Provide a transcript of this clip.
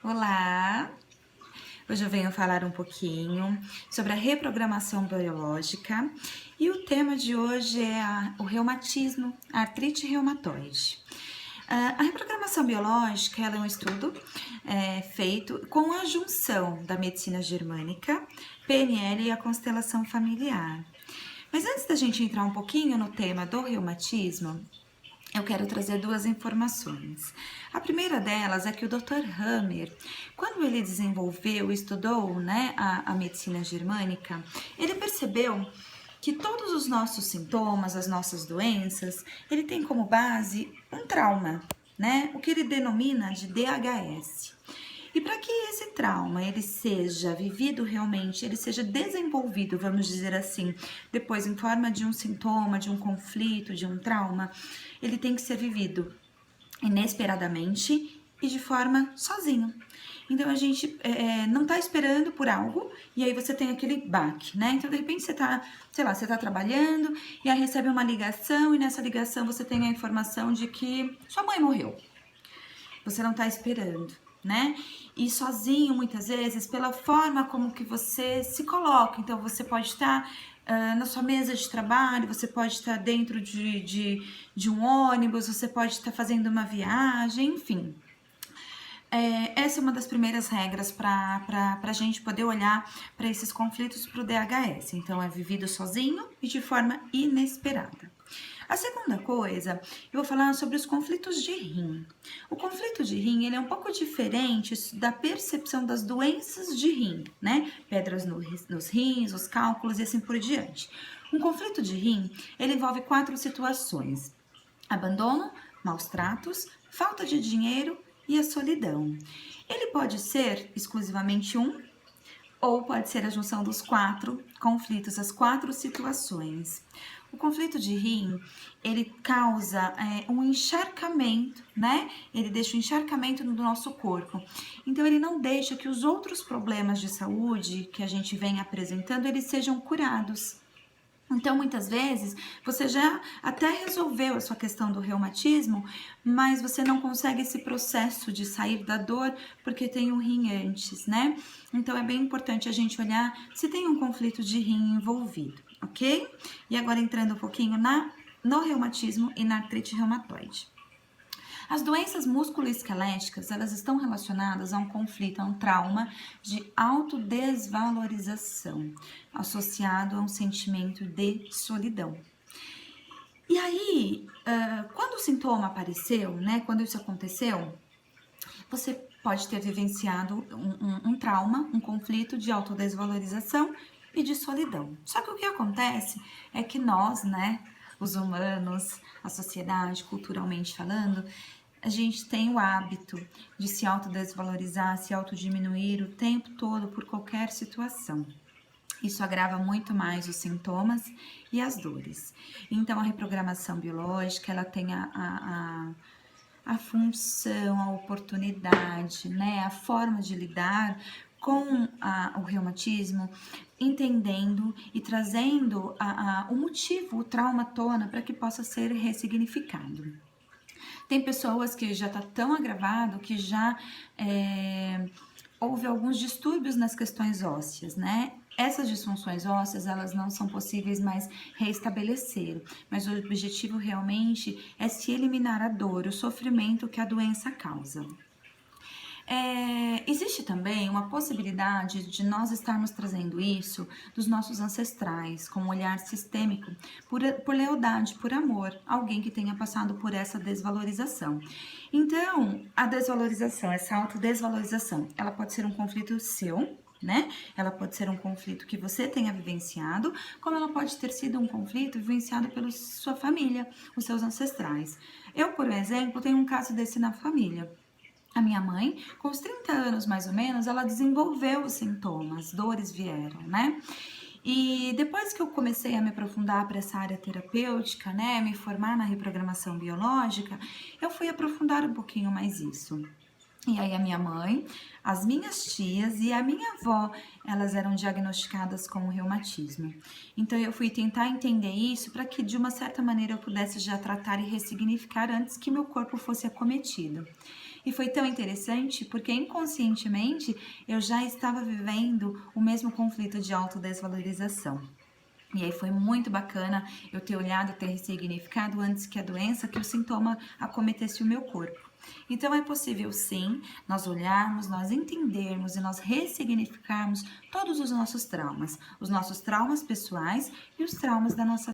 Olá! Hoje eu venho falar um pouquinho sobre a reprogramação biológica e o tema de hoje é o reumatismo, a artrite reumatoide. A reprogramação biológica ela é um estudo feito com a junção da medicina germânica, PNL e a constelação familiar. Mas antes da gente entrar um pouquinho no tema do reumatismo, eu quero trazer duas informações. A primeira delas é que o Dr. Hammer, quando ele desenvolveu, estudou a medicina germânica, ele percebeu que todos os nossos sintomas, as nossas doenças, ele tem como base um trauma, o que ele denomina de DHS. E para que esse trauma ele seja vivido realmente, ele seja desenvolvido, vamos dizer assim, depois em forma de um sintoma, de um conflito, de um trauma, ele tem que ser vivido inesperadamente e de forma sozinho. Então a gente não tá esperando por algo e aí você tem aquele baque, Então de repente você tá, você tá trabalhando e aí recebe uma ligação e nessa ligação você tem a informação de que sua mãe morreu. Você não tá esperando. E sozinho, muitas vezes, pela forma como que você se coloca. Então, você pode estar na sua mesa de trabalho, você pode estar dentro de um ônibus, você pode estar fazendo uma viagem, enfim. Essa é uma das primeiras regras para a gente poder olhar para esses conflitos para o DHS. Então, é vivido sozinho e de forma inesperada. A segunda coisa, eu vou falar sobre os conflitos de rim. O conflito de rim, ele é um pouco diferente da percepção das doenças de rim, Pedras nos rins, os cálculos e assim por diante. Um conflito de rim, ele envolve 4 situações: abandono, maus tratos, falta de dinheiro e a solidão. Ele pode ser exclusivamente um, ou pode ser a junção dos 4 conflitos, as 4 situações. O conflito de rim, ele causa um encharcamento, Ele deixa um encharcamento no nosso corpo. Então, ele não deixa que os outros problemas de saúde que a gente vem apresentando, eles sejam curados. Então, muitas vezes, você já até resolveu a sua questão do reumatismo, mas você não consegue esse processo de sair da dor porque tem um rim antes, Então, é bem importante a gente olhar se tem um conflito de rim envolvido, ok? E agora entrando um pouquinho no reumatismo e na artrite reumatoide. As doenças musculoesqueléticas, elas estão relacionadas a um conflito, a um trauma de autodesvalorização, associado a um sentimento de solidão. E aí, quando o sintoma apareceu, quando isso aconteceu, você pode ter vivenciado um trauma, um conflito de autodesvalorização e de solidão. Só que o que acontece é que nós, os humanos, a sociedade, culturalmente falando, a gente tem o hábito de se autodesvalorizar, se autodiminuir o tempo todo por qualquer situação. Isso agrava muito mais os sintomas e as dores. Então, a reprogramação biológica, ela tem a função, a oportunidade, a forma de lidar com o reumatismo, entendendo e trazendo o motivo, o trauma à tona, para que possa ser ressignificado. Tem pessoas que já está tão agravado que já houve alguns distúrbios nas questões ósseas, Essas disfunções ósseas, elas não são possíveis mais reestabelecer, mas o objetivo realmente é se eliminar a dor, o sofrimento que a doença causa. Existe também uma possibilidade de nós estarmos trazendo isso dos nossos ancestrais, com um olhar sistêmico, por lealdade, por amor, alguém que tenha passado por essa desvalorização. Então, a desvalorização, essa autodesvalorização, ela pode ser um conflito seu, Ela pode ser um conflito que você tenha vivenciado, como ela pode ter sido um conflito vivenciado pela sua família, os seus ancestrais. Eu, por exemplo, tenho um caso desse na família. A minha mãe, com os 30 anos mais ou menos, ela desenvolveu os sintomas, dores vieram, E depois que eu comecei a me aprofundar para essa área terapêutica, me formar na reprogramação biológica, eu fui aprofundar um pouquinho mais isso. E aí a minha mãe, as minhas tias e a minha avó, elas eram diagnosticadas com reumatismo. Então eu fui tentar entender isso para que de uma certa maneira eu pudesse já tratar e ressignificar antes que meu corpo fosse acometido. E foi tão interessante porque inconscientemente eu já estava vivendo o mesmo conflito de autodesvalorização. E aí foi muito bacana eu ter olhado, ter ressignificado antes que a doença, que o sintoma acometesse o meu corpo. Então é possível sim nós olharmos, nós entendermos e nós ressignificarmos todos os nossos traumas pessoais e os traumas da nossa